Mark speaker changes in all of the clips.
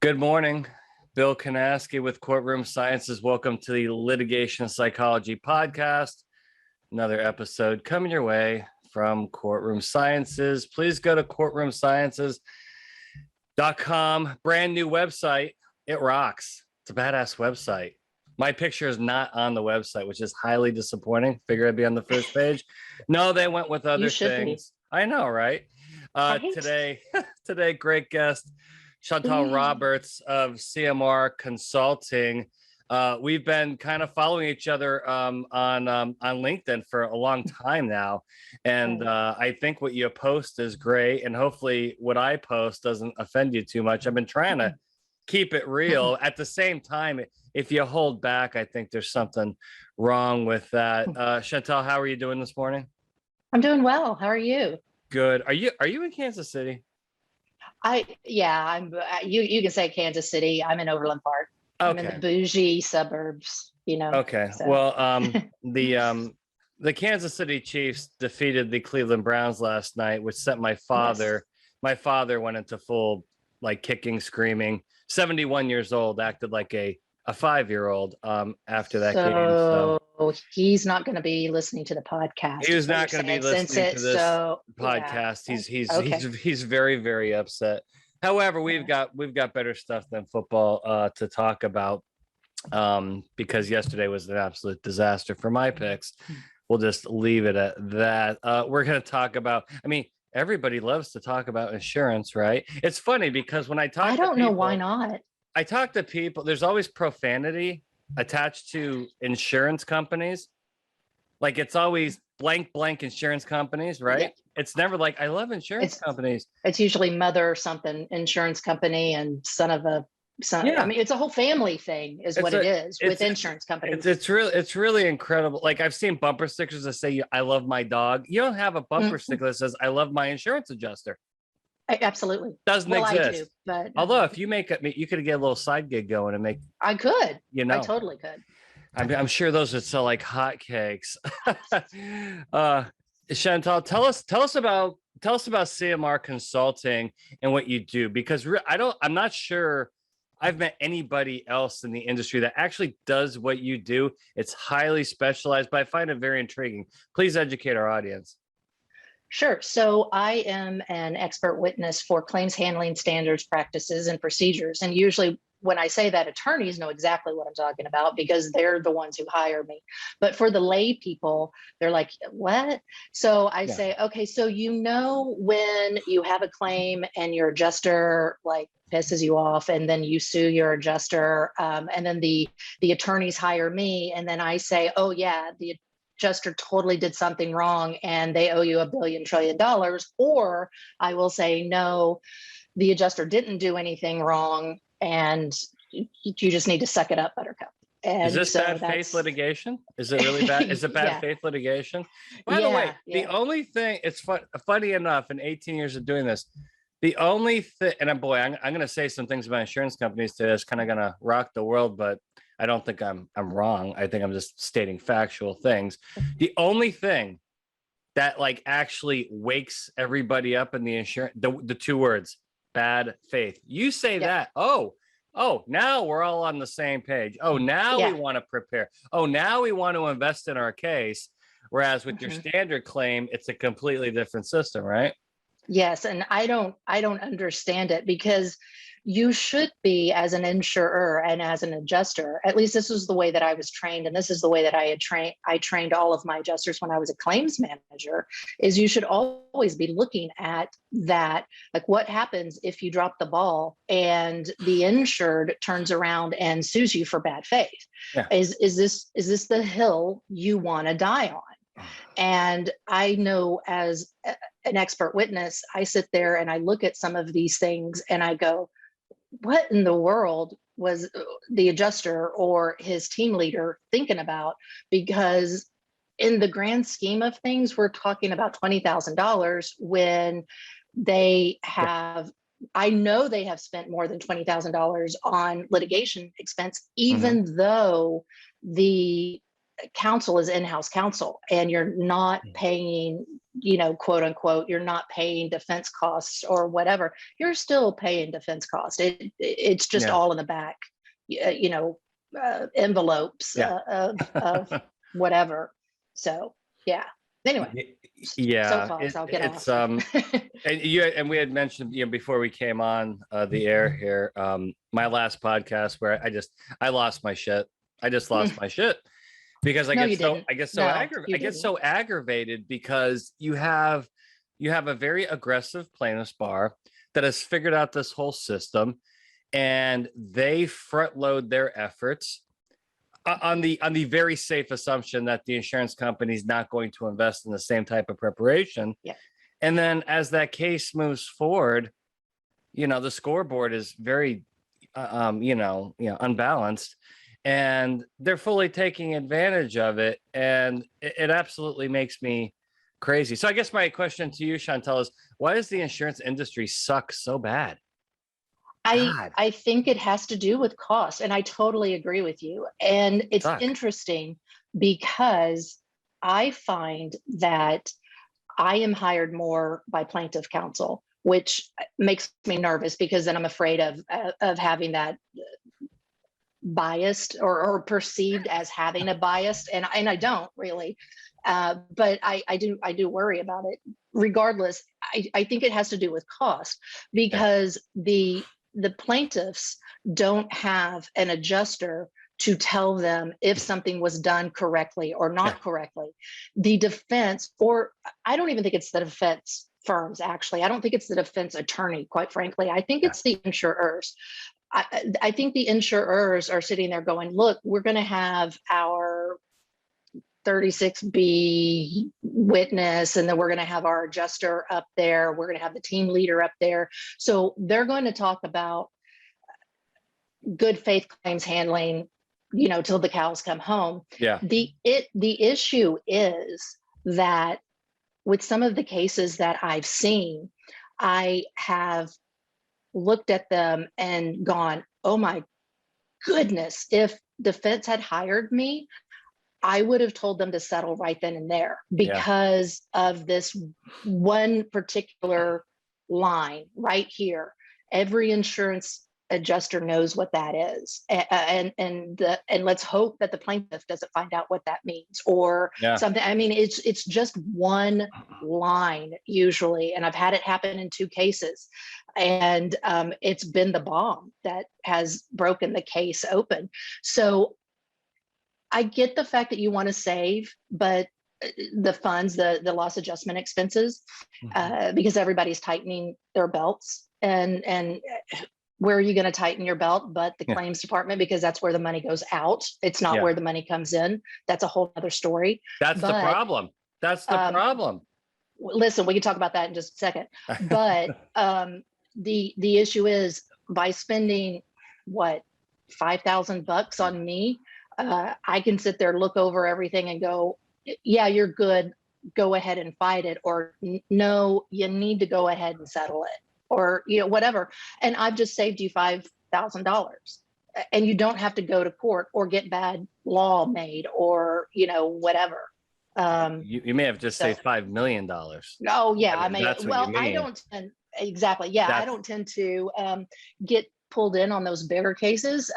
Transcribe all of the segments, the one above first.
Speaker 1: Good morning. Bill Kanasky with Courtroom Sciences. Welcome to the Litigation Psychology Podcast. Another episode coming your way from Courtroom Sciences. Please go to courtroomsciences.com. Brand new website. It rocks. It's a badass website. My picture is not on the website, which is highly disappointing. Figured I'd be on the first page. No, they went with other things. I know, right? Today, great guest. Chantal Roberts of CMR Consulting. We've been kind of following each other on LinkedIn for a long time now. And I think what you post is great. And hopefully what I post doesn't offend you too much. I've been trying to keep it real. At the same time, if you hold back, I think there's something wrong with that. Chantal, how are you doing this morning?
Speaker 2: I'm doing well. How are you?
Speaker 1: Good. Are you in Kansas City?
Speaker 2: I'm you can say Kansas City. I'm in Overland Park. Okay. I'm in the bougie suburbs,
Speaker 1: Okay. So. Well, the Kansas City Chiefs defeated the Cleveland Browns last night, which sent my father went into full kicking, screaming. 71 years old, acted like a 5-year-old after that game.
Speaker 2: So he's not going to be listening to the podcast.
Speaker 1: He was not going to be listening to this podcast. Yeah. He's very, very upset. However, we've got better stuff than football to talk about because yesterday was an absolute disaster for my picks. We'll just leave it at that. We're going to talk about, everybody loves to talk about insurance, right? It's funny because when I don't
Speaker 2: know why not.
Speaker 1: I talk to people, there's always profanity attached to insurance companies. Like it's always blank insurance companies, right? Yeah. It's never like, I love insurance companies.
Speaker 2: It's usually mother something insurance company and son of a son. Yeah. It's a whole family thing is what it is with insurance companies.
Speaker 1: It's really incredible. Like I've seen bumper stickers that say, I love my dog. You don't have a bumper sticker that says, I love my insurance adjuster.
Speaker 2: Absolutely
Speaker 1: doesn't exist.
Speaker 2: I do, but
Speaker 1: although if you make it, you could get a little side gig going and make.
Speaker 2: I could. I totally could.
Speaker 1: I'm sure those would sell like hotcakes. Chantal, tell us about CMR Consulting and what you do, because I'm not sure I've met anybody else in the industry that actually does what you do. It's highly specialized, but I find it very intriguing. Please educate our audience.
Speaker 2: Sure. So I am an expert witness for claims handling standards, practices, and procedures. And usually when I say that, attorneys know exactly what I'm talking about because they're the ones who hire me. But for the lay people, they're like, what? So I say, okay, so when you have a claim and your adjuster pisses you off and then you sue your adjuster and then the attorneys hire me and then I say, oh yeah, the adjuster totally did something wrong and they owe you $1 billion trillion. Or I will say, no, the adjuster didn't do anything wrong and you just need to suck it up, buttercup. And
Speaker 1: is this bad faith litigation? Is it really bad? Is it bad faith litigation? By the way, the only thing, it's funny enough, in 18 years of doing this, the only thing, and I'm going to say some things about insurance companies today that's kind of going to rock the world, but I don't think I'm wrong. I think I'm just stating factual things. The only thing that actually wakes everybody up in the insurance, the two words, bad faith. You say that, oh, now we're all on the same page. Oh, now we want to prepare. Oh, now we want to invest in our case. Whereas with your standard claim, it's a completely different system, right?
Speaker 2: Yes, and I don't understand it because you should be, as an insurer and as an adjuster, at least this was the way that I was trained, and this is the way that I trained all of my adjusters when I was a claims manager, is you should always be looking at that, what happens if you drop the ball and the insured turns around and sues you for bad faith? Yeah. Is this the hill you want to die on? And I know as an expert witness, I sit there and I look at some of these things and I go, what in the world was the adjuster or his team leader thinking about? Because in the grand scheme of things, we're talking about $20,000 when they have, I know they have spent more than $20,000 on litigation expense, even though the counsel is in-house counsel, and you're not paying, quote unquote, you're not paying defense costs or whatever. You're still paying defense costs. It's just all in the back, envelopes of whatever. So yeah. Anyway, soapbox, I'll get
Speaker 1: it's
Speaker 2: off.
Speaker 1: and we had mentioned before we came on the air here, my last podcast where I lost my shit. I just lost my shit because I get so aggravated because you have a very aggressive plaintiffs bar that has figured out this whole system, and they front load their efforts on the very safe assumption that the insurance company is not going to invest in the same type of preparation.
Speaker 2: Yeah.
Speaker 1: And then as that case moves forward, the scoreboard is very, unbalanced, and they're fully taking advantage of it. And it absolutely makes me crazy. So I guess my question to you, Chantal, is why does the insurance industry suck so bad?
Speaker 2: I think it has to do with cost, and I totally agree with you. And it's interesting because I find that I am hired more by plaintiff counsel, which makes me nervous because then I'm afraid of having that biased or perceived as having a bias, and I don't really, but I do worry about it. Regardless, I think it has to do with cost because the plaintiffs don't have an adjuster to tell them if something was done correctly or not correctly. The defense, or I don't even think it's the defense firms, actually. I don't think it's the defense attorney, quite frankly. I think it's the insurers. I think the insurers are sitting there going, look, we're going to have our 36B witness, and then we're going to have our adjuster up there. We're going to have the team leader up there. So they're going to talk about good faith claims handling, till the cows come home.
Speaker 1: Yeah.
Speaker 2: The issue is that with some of the cases that I've seen, I have looked at them and gone, oh my goodness, if defense had hired me, I would have told them to settle right then and there because of this one particular line right here. Every insurance adjuster knows what that is, and let's hope that the plaintiff doesn't find out what that means or something. I mean, it's just one line usually, and I've had it happen in 2 cases, and it's been the bomb that has broken the case open. So I get the fact that you want to save, but the funds, the loss adjustment expenses, because everybody's tightening their belts, and where are you going to tighten your belt but the claims department, because that's where the money goes out. It's not where the money comes in. That's a whole other story.
Speaker 1: That's the problem. That's the problem.
Speaker 2: Listen, we can talk about that in just a second. But the issue is, by spending what, $5,000 on me, I can sit there, look over everything and go, yeah, you're good. Go ahead and fight it. Or no, you need to go ahead and settle it, or, whatever. And I've just saved you $5,000, and you don't have to go to court or get bad law made or, whatever.
Speaker 1: You may have just saved $5 million.
Speaker 2: Oh yeah. I mean,
Speaker 1: well,
Speaker 2: I don't exactly. Yeah. I don't tend to get pulled in on those bigger cases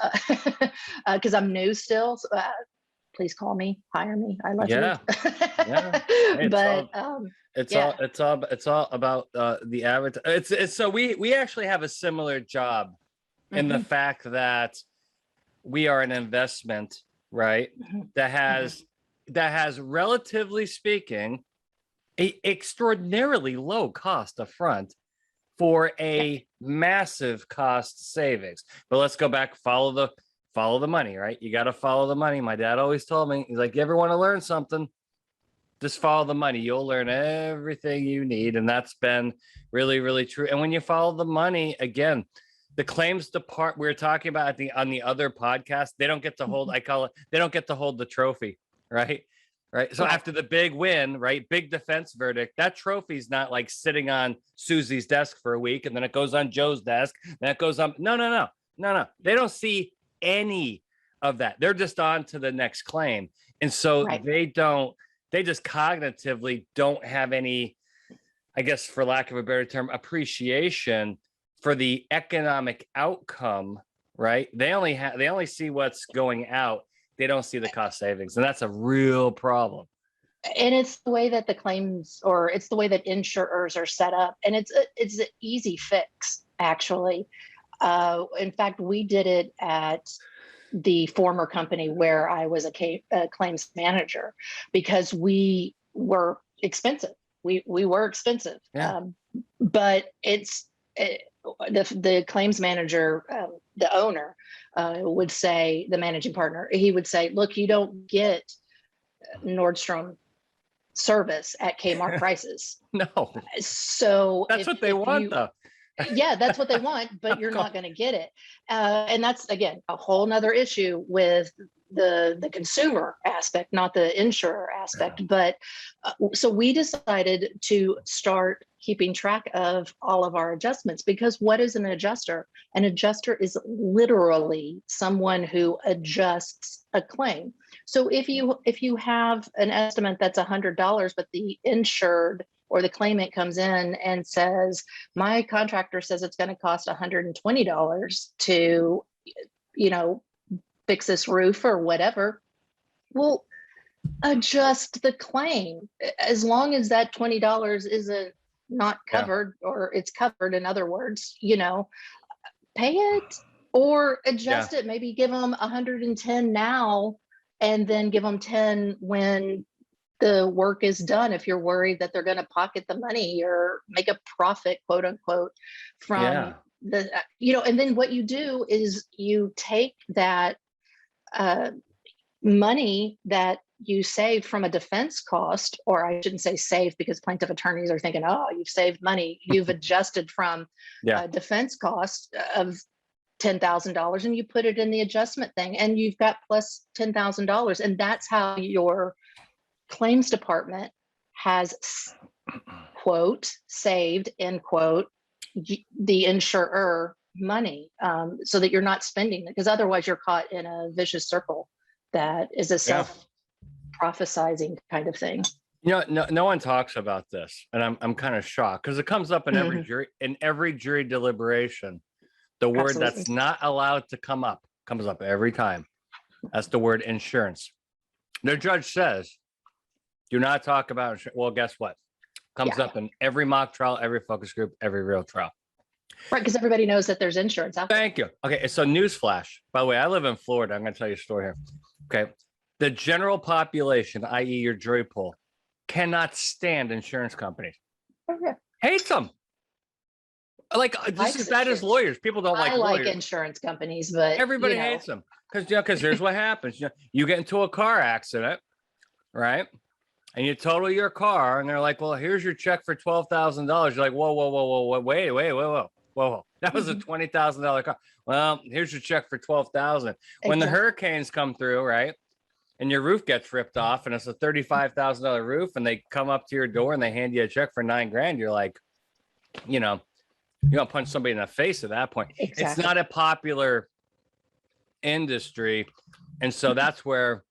Speaker 2: because I'm new still. So, please call me, hire me. I love you.
Speaker 1: Hey,
Speaker 2: but
Speaker 1: it's all about the average. It's so we actually have a similar job in the fact that we are an investment, right? That has relatively speaking a extraordinarily low cost upfront for a massive cost savings. But let's go back, follow the money, right? You got to follow the money. My dad always told me, he's like, you ever want to learn something, just follow the money. You'll learn everything you need. And that's been really, really true. And when you follow the money, again, the claims department we were talking about on the other podcast, they don't get to hold, I call it, they don't get to hold the trophy, right? Right. So after the big win, right, big defense verdict, that trophy's not like sitting on Susie's desk for a week and then it goes on Joe's desk. Then it goes on. No. They don't see any of that. They're just on to the next claim. And so
Speaker 2: Right.
Speaker 1: they just cognitively don't have any, I guess, for lack of a better term, appreciation for the economic outcome, right? They only see what's going out. They don't see the cost savings. And that's a real problem.
Speaker 2: And it's the way that the claims, or it's the way that insurers are set up. And it's an easy fix, actually. In fact, we did it at the former company where I was a claims manager, because we were expensive. We were expensive.
Speaker 1: Yeah.
Speaker 2: But the claims manager, the owner, would say, the managing partner, he would say, look, you don't get Nordstrom service at Kmart prices.
Speaker 1: No.
Speaker 2: So
Speaker 1: that's what they want, though.
Speaker 2: Yeah, that's what they want, but you're not going to get it. And that's, again, a whole nother issue with the consumer aspect, not the insurer aspect. But so we decided to start keeping track of all of our adjustments, because what is an adjuster? An adjuster is literally someone who adjusts a claim. So if you have an estimate that's $100, but the insured or the claimant comes in and says, my contractor says it's going to cost $120 to, fix this roof or whatever, well, adjust the claim. As long as that $20 isn't not covered, or it's covered, in other words, pay it or adjust it. Maybe give them 110 now and then give them 10 when the work is done, if you're worried that they're going to pocket the money or make a profit, quote unquote, from and then what you do is you take that money that you save from a defense cost, or I shouldn't say save, because plaintiff attorneys are thinking, oh, you've saved money. You've adjusted from a defense cost of $10,000 and you put it in the adjustment thing, and you've got plus $10,000. And that's how your claims department has, quote, saved, end quote, the insurer money, so that you're not spending it, because otherwise you're caught in a vicious circle that is a self-prophesizing kind of thing.
Speaker 1: No one talks about this, and I'm kind of shocked, because it comes up in every jury deliberation. The word that's not allowed to come up comes up every time. That's the word insurance. The judge says, do not talk about insurance. Well, guess what? Comes up in every mock trial, every focus group, every real trial.
Speaker 2: Right, because everybody knows that there's insurance out there.
Speaker 1: Thank you. Okay, so newsflash. By the way, I live in Florida. I'm going to tell you a story here. Okay, the general population, i.e. your jury pool, cannot stand insurance companies. Hates them. Like, this is bad as lawyers. People don't like lawyers. I like
Speaker 2: insurance companies, but
Speaker 1: everybody hates them. Because here's what happens. You get into a car accident, right? And you total your car, and they're like, well, here's your check for $12,000. You're like, whoa, wait. That was a $20,000 car. Well, here's your check for $12,000. When the hurricanes come through, right, and your roof gets ripped off, and it's a $35,000 roof, and they come up to your door and they hand you a check for $9,000, you're like, you're gonna punch somebody in the face at that point. Exactly. It's not a popular industry, and so that's where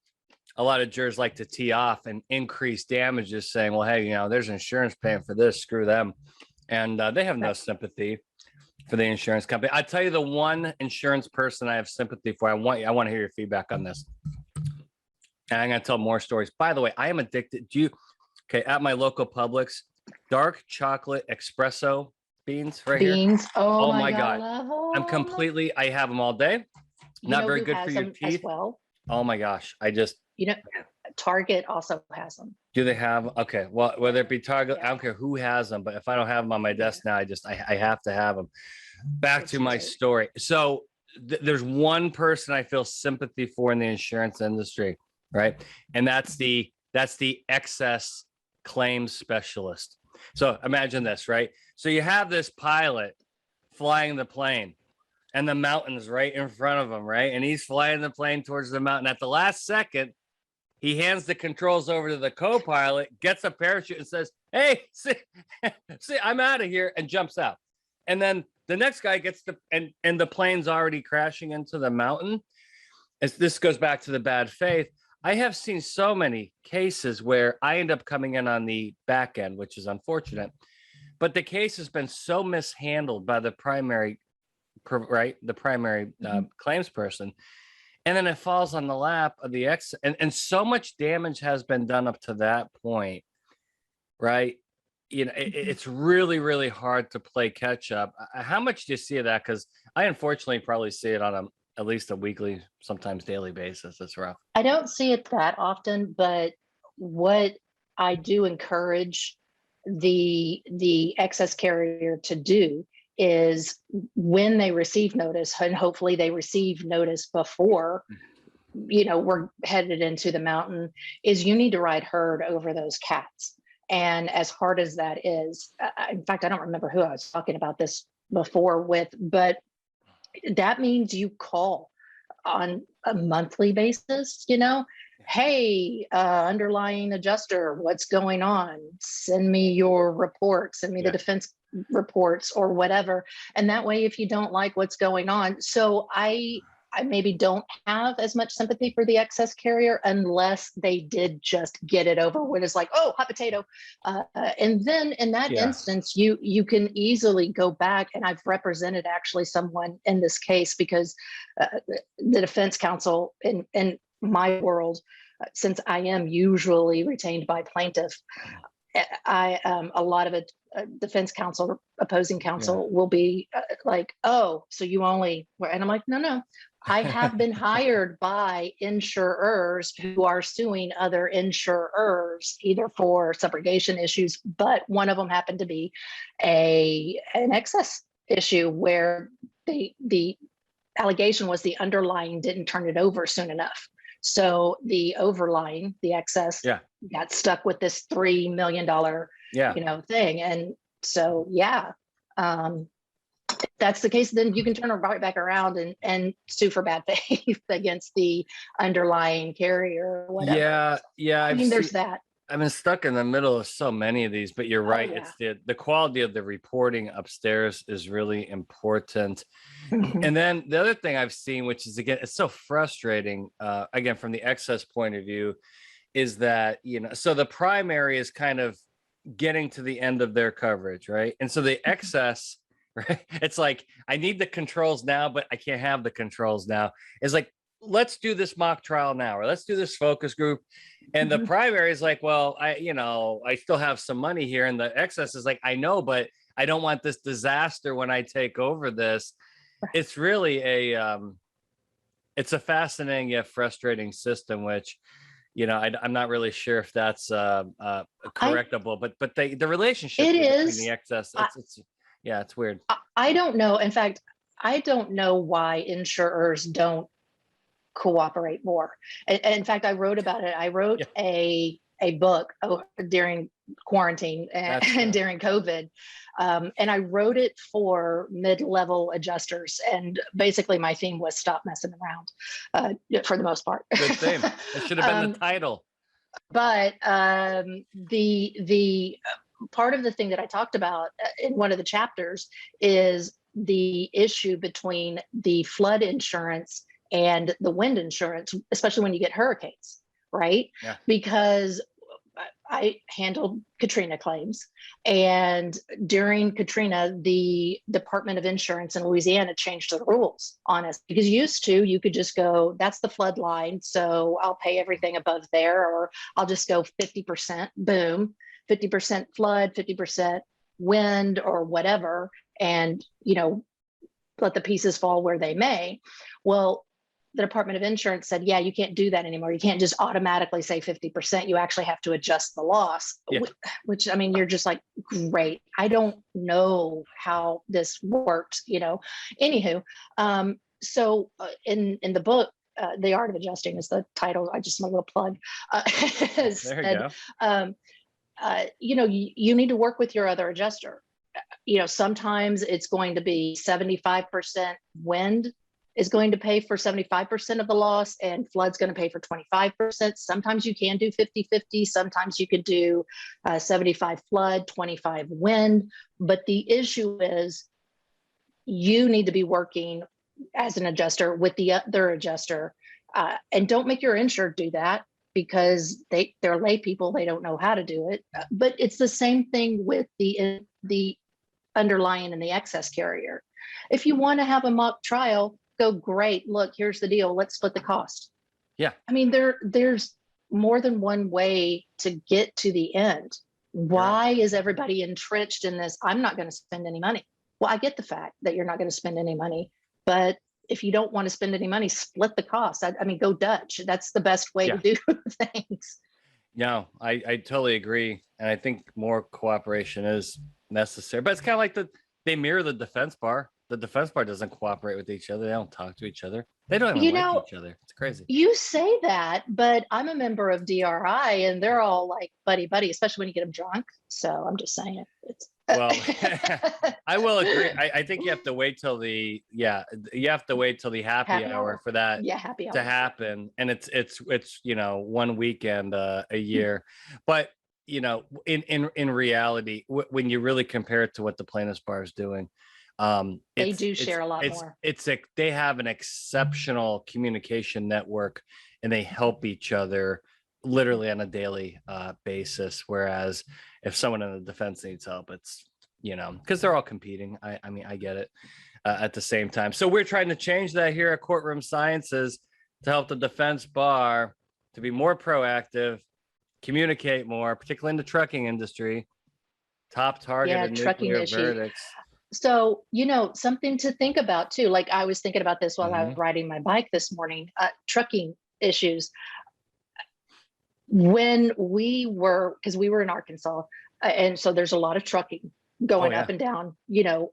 Speaker 1: a lot of jurors like to tee off and increase damages, saying, well, hey, there's insurance paying for this, screw them. And they have no sympathy for the insurance company. I tell you, the one insurance person I have sympathy for, I want to hear your feedback on this. And I'm going to tell more stories. By the way, I am addicted. At my local Publix, dark chocolate espresso beans right here. Oh my God. I have them all day. Not very good for your teeth.
Speaker 2: Well.
Speaker 1: Oh my gosh.
Speaker 2: Target also has them.
Speaker 1: Do they have? Okay. Well, whether it be Target, I don't care who has them, but if I don't have them on my desk now, I have to have them. Back to my story. So there's one person I feel sympathy for in the insurance industry, right? And that's the excess claims specialist. So imagine this, right? So you have this pilot flying the plane, and the mountain's right in front of him, right? And he's flying the plane towards the mountain. At the last second, he hands the controls over to the co-pilot, gets a parachute, and says, hey, see, I'm out of here, and jumps out. And then the next guy gets and the plane's already crashing into the mountain. As this goes back to the bad faith, I have seen so many cases where I end up coming in on the back end, which is unfortunate, but the case has been so mishandled by the primary, right? The primary claims person. And then it falls on the lap of the ex, and so much damage has been done up to that point, right? It's really, really hard to play catch up. How much do you see of that? Because I unfortunately probably see it on at least a weekly, sometimes daily basis. It's rough.
Speaker 2: I don't see it that often, but what I do encourage the excess carrier to do is when they receive notice, and hopefully they receive notice before, we're headed into the mountain, is you need to ride herd over those cats. And as hard as that is, in fact, I don't remember who I was talking about this before with, but that means you call on a monthly basis, hey, underlying adjuster, what's going on? Send me your report, send me the defense reports or whatever. And that way, if you don't like what's going on, so I maybe don't have as much sympathy for the excess carrier unless they did just get it over with. It's like, oh, hot potato. And then in that instance, you can easily go back, and I've represented actually someone in this case because the defense counsel in my world, since I am usually retained by plaintiff, a lot of it, defense counsel, opposing counsel will be like, oh, so you only, and I'm like, no, I have been hired by insurers who are suing other insurers, either for subrogation issues, but one of them happened to be an excess issue where the allegation was the underlying didn't turn it over soon enough. So the overlying, the excess, got stuck with this $3 million, thing. And so, if that's the case, then you can turn right back around and sue for bad faith against the underlying carrier or whatever.
Speaker 1: Yeah.
Speaker 2: I mean, there's that.
Speaker 1: I've been stuck in the middle of so many of these, but you're right. It's the quality of the reporting upstairs is really important. And then the other thing I've seen, which is, again, it's so frustrating, again, from the excess point of view, is that, so the primary is kind of getting to the end of their coverage, right? And so the excess, right? It's like, I need the controls now, but I can't have the controls now. It's like, let's do this mock trial now, or let's do this focus group. And the primary is like, well, I still have some money here. And the excess is like, I know, but I don't want this disaster when I take over this. It's really it's a fascinating yet frustrating system, which, I'm not really sure if that's correctable, but the relationship between the excess, it's weird.
Speaker 2: I don't know. In fact, I don't know why insurers don't cooperate more. And in fact, I wrote about it. I wrote a book during quarantine and during COVID. And I wrote it for mid-level adjusters. And basically my theme was stop messing around, for the most part.
Speaker 1: Good theme. It should have been the title.
Speaker 2: But the part of the thing that I talked about in one of the chapters is the issue between the flood insurance and the wind insurance, especially when you get hurricanes, right?
Speaker 1: Yeah.
Speaker 2: Because I handled Katrina claims, and during Katrina, the Department of Insurance in Louisiana changed the rules on us, because used to, you could just go, that's the flood line, so I'll pay everything above there, or I'll just go 50%, boom, 50% flood, 50% wind, or whatever, and let the pieces fall where they may. Well, the Department of Insurance said, yeah, you can't do that anymore. You can't just automatically say 50%. You actually have to adjust the loss, which, I mean, you're just like, great. I don't know how this works, Anywho, so in the book, The Art of Adjusting is the title. I just, my little plug.
Speaker 1: There you go.
Speaker 2: You need to work with your other adjuster. Sometimes it's going to be 75% wind is going to pay for 75% of the loss, and flood's going to pay for 25%. Sometimes you can do 50-50. Sometimes you could do 75 flood, 25 wind. But the issue is you need to be working as an adjuster with the other adjuster, and don't make your insured do that. because they're lay people, they don't know how to do it. But it's the same thing with the underlying and the excess carrier. If you want to have a mock trial, go, great. Look, here's the deal. Let's split the cost.
Speaker 1: Yeah.
Speaker 2: I mean, there's more than one way to get to the end. Why is everybody entrenched in this? I'm not going to spend any money. Well, I get the fact that you're not going to spend any money, but if you don't want to spend any money, split the cost. I mean, go Dutch. That's the best way to do things.
Speaker 1: No, I totally agree. And I think more cooperation is necessary, but it's kind of like they mirror the defense bar. The defense bar doesn't cooperate with each other. They don't talk to each other. They don't even like each other. It's crazy.
Speaker 2: You say that, but I'm a member of DRI and they're all like buddy, especially when you get them drunk. So I'm just saying
Speaker 1: well, I will agree. I think you have to wait till the happy hour for that to happen. And it's 1 weekend a year. But in reality, when you really compare it to what the plaintiffs bar is doing,
Speaker 2: they do share a lot more.
Speaker 1: They have an exceptional communication network and they help each other literally on a daily basis. Whereas if someone in the defense needs help, it's, because they're all competing. I mean, I get it at the same time. So we're trying to change that here at Courtroom Sciences to help the defense bar to be more proactive, communicate more, particularly in the trucking industry, top targeted nuclear verdicts.
Speaker 2: So, something to think about too. Like I was thinking about this while I was riding my bike this morning, trucking issues. When because we were in Arkansas, and so there's a lot of trucking going up and down,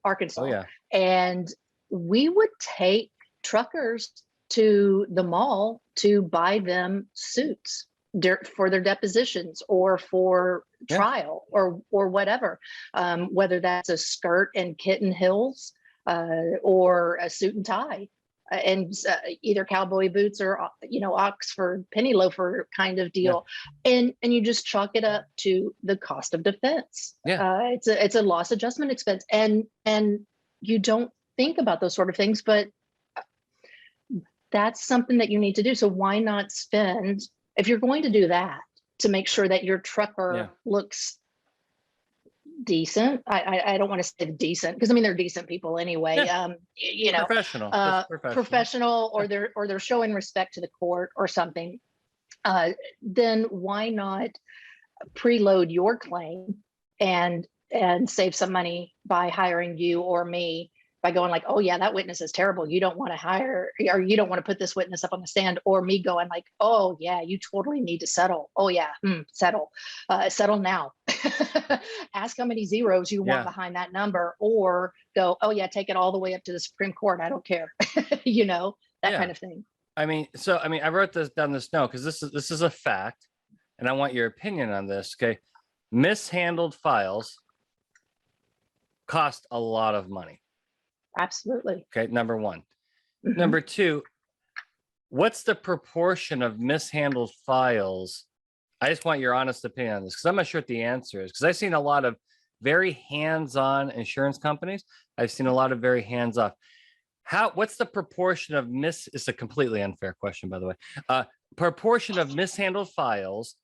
Speaker 2: Arkansas.
Speaker 1: Oh, yeah.
Speaker 2: And we would take truckers to the mall to buy them suits for their depositions or for trial or whatever, whether that's a skirt and kitten heels or a suit and tie and either cowboy boots or Oxford penny loafer kind of deal, and you just chalk it up to the cost of defense. It's a loss adjustment expense, and you don't think about those sort of things, but that's something that you need to do. So why not spend, if you're going to do that, to make sure that your trucker looks decent. I don't want to say decent because I mean they're decent people anyway. Professional, or they're showing respect to the court or something. Then why not preload your claim and save some money by hiring you or me, by going like, oh yeah, that witness is terrible. You don't want to hire, or you don't want to put this witness up on the stand, or me going like, oh yeah, you totally need to settle. Oh yeah, settle now. Ask how many zeros you want behind that number, or go, oh yeah, take it all the way up to the Supreme Court. I don't care. That kind of thing.
Speaker 1: I wrote this down this note because this is a fact, and I want your opinion on this. Okay, mishandled files cost a lot of money.
Speaker 2: Absolutely.
Speaker 1: Okay, number one. Number two, what's the proportion of mishandled files? I just want your honest opinion on this because I'm not sure what the answer is, because I've seen a lot of very hands-on insurance companies. I've seen a lot of very hands-off. What's the proportion of it's a completely unfair question, by the way. Proportion of mishandled files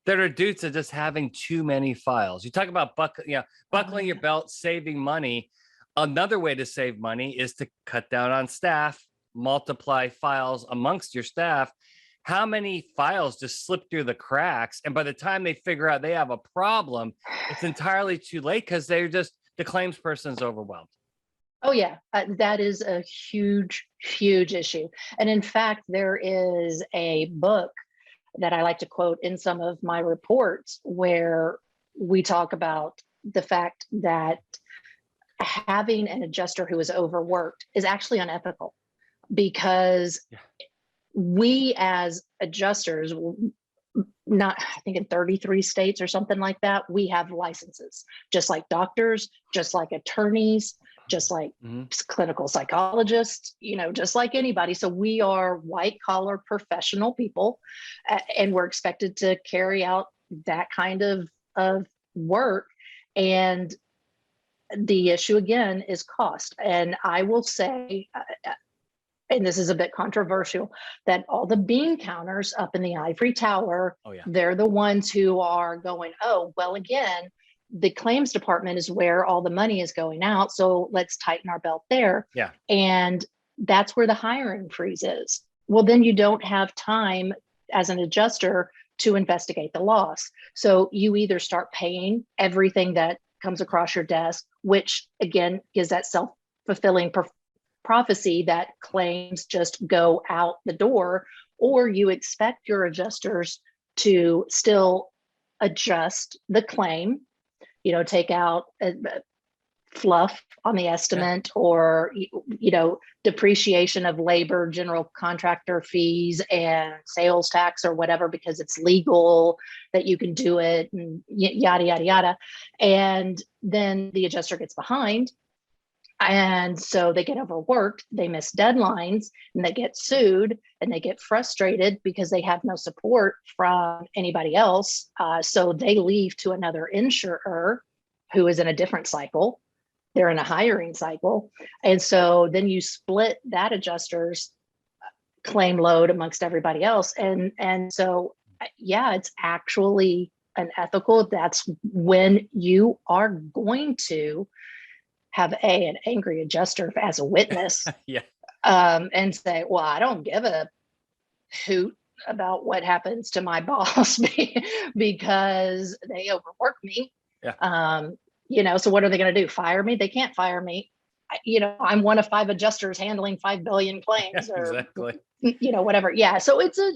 Speaker 1: that are due to just having too many files. You talk about buckling your belt, saving money. Another way to save money is to cut down on staff, multiply files amongst your staff. How many files just slip through the cracks? And by the time they figure out they have a problem, it's entirely too late because the claims person's overwhelmed.
Speaker 2: Oh yeah, that is a huge, huge issue. And in fact, there is a book that I like to quote in some of my reports where we talk about the fact that having an adjuster who is overworked is actually unethical, because we as adjusters, I think in 33 states or something like that, we have licenses, just like doctors, just like attorneys, just like clinical psychologists, just like anybody. So we are white collar professional people, and we're expected to carry out that kind of work. And the issue again is cost. And I will say, and this is a bit controversial, that all the bean counters up in the ivory tower, they're the ones who are going, oh, well, again, the claims department is where all the money is going out. So let's tighten our belt there.
Speaker 1: Yeah.
Speaker 2: And that's where the hiring freeze is. Well, then you don't have time as an adjuster to investigate the loss. So you either start paying everything that comes across your desk, which again is that self-fulfilling prophecy that claims just go out the door, or you expect your adjusters to still adjust the claim, take out fluff on the estimate, or depreciation of labor, general contractor fees, and sales tax or whatever, because it's legal that you can do it, and yada yada yada. And then the adjuster gets behind, and so they get overworked, they miss deadlines, and they get sued, and they get frustrated because they have no support from anybody else. So they leave to another insurer who is in a different cycle. They're in a hiring cycle. And so then you split that adjuster's claim load amongst everybody else. And so, yeah, it's actually unethical. That's when you are going to have an angry adjuster as a witness. And say, well, I don't give a hoot about what happens to my boss because they overwork me. So what are they going to do? Fire me? They can't fire me. I'm one of 5 adjusters handling 5 billion claims, or whatever. Yeah. So it's a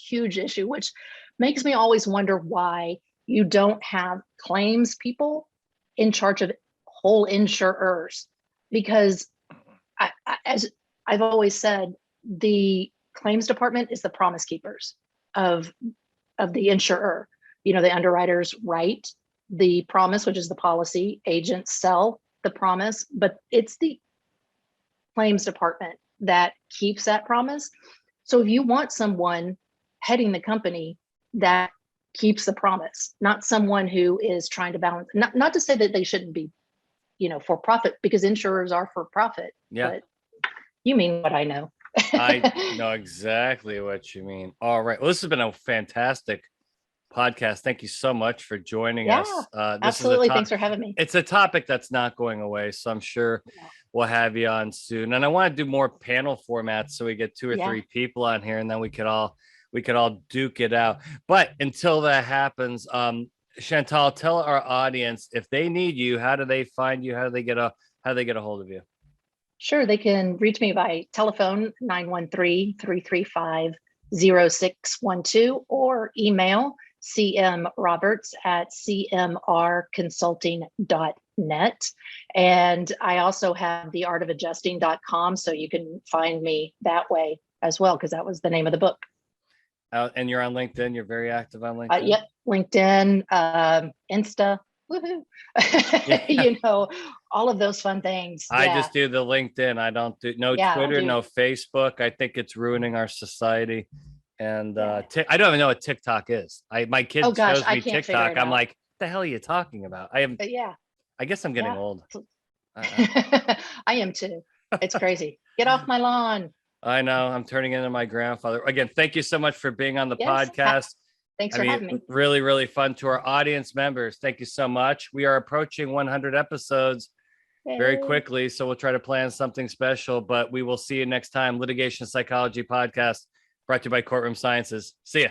Speaker 2: huge issue, which makes me always wonder why you don't have claims people in charge of whole insurers, because as I've always said, the claims department is the promise keepers of the insurer. The underwriters write the promise, which is the policy, agents sell the promise, but it's the claims department that keeps that promise. So if you want someone heading the company that keeps the promise, not someone who is trying to balance, not to say that they shouldn't be, for profit, because insurers are for profit. But you mean what I know.
Speaker 1: I know exactly what you mean. All right. Well, this has been a fantastic podcast. Thank you so much for joining us.
Speaker 2: Absolutely. Thanks for having me.
Speaker 1: It's a topic that's not going away, so I'm sure we'll have you on soon. And I want to do more panel formats so we get 2 or 3 people on here, and then we could all duke it out. But until that happens, Chantal, tell our audience, if they need you, how do they find you? How do they get a hold of you?
Speaker 2: Sure. They can reach me by telephone 913-335-0612, or email cmroberts@cmrconsulting.net. And I also have theartofadjusting.com, so you can find me that way as well, because that was the name of the book.
Speaker 1: And you're on LinkedIn. You're very active on LinkedIn.
Speaker 2: Yep. LinkedIn, Insta, woohoo. All of those fun things.
Speaker 1: I just do the LinkedIn. I don't do Twitter, no Facebook. I think it's ruining our society. And I don't even know what TikTok is. My kids shows me TikTok. I'm like, what the hell are you talking about? I guess I'm getting old.
Speaker 2: I am too. It's crazy. Get off my lawn.
Speaker 1: I know. I'm turning into my grandfather. Again, thank you so much for being on the podcast.
Speaker 2: Thanks for having me.
Speaker 1: Really, really fun. To our audience members, thank you so much. We are approaching 100 episodes very quickly, so we'll try to plan something special, but we will see you next time. Litigation Psychology Podcast, brought to you by Courtroom Sciences. See ya.